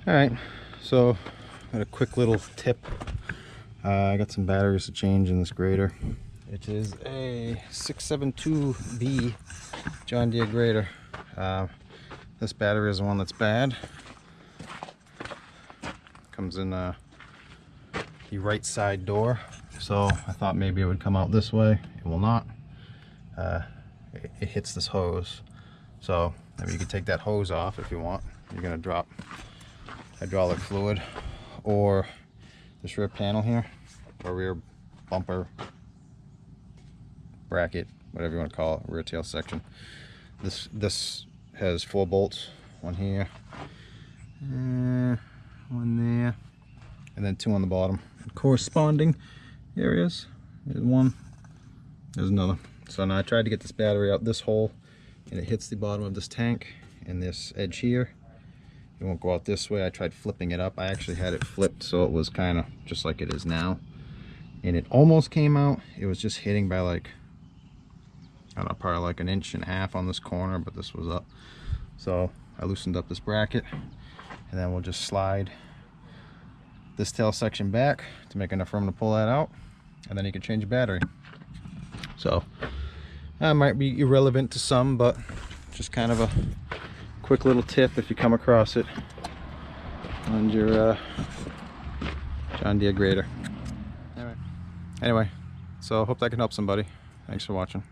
Alright, so got a quick little tip. I got some batteries to change in this grader. It is a 672B John Deere grader. This battery is the one that's bad. Comes in the right side door, so I thought maybe it would come out this way. It will not. It hits this hose, so maybe you could take that hose off if you want. You're gonna drop hydraulic fluid, or this rear panel here, or rear bumper bracket, whatever you want to call it, rear tail section. This has 4 bolts, one here, one there, and then 2 on the bottom. Corresponding areas, there's one, there's another. So now I tried to get this battery out this hole, and it hits the bottom of this tank and this edge here. It won't go out this way. I tried flipping it up. I actually had it flipped so it was kind of just like it is now, and it almost came out. It was just hitting by like, I don't know, probably like 1.5 inches on this corner, but this was up. So I loosened up this bracket, and then we'll just slide this tail section back to make enough room to pull that out, and then you can change the battery. So that might be irrelevant to some, but just kind of a quick little tip if you come across it on your John Deere grader. Anyway, so hope that can help somebody. Thanks for watching.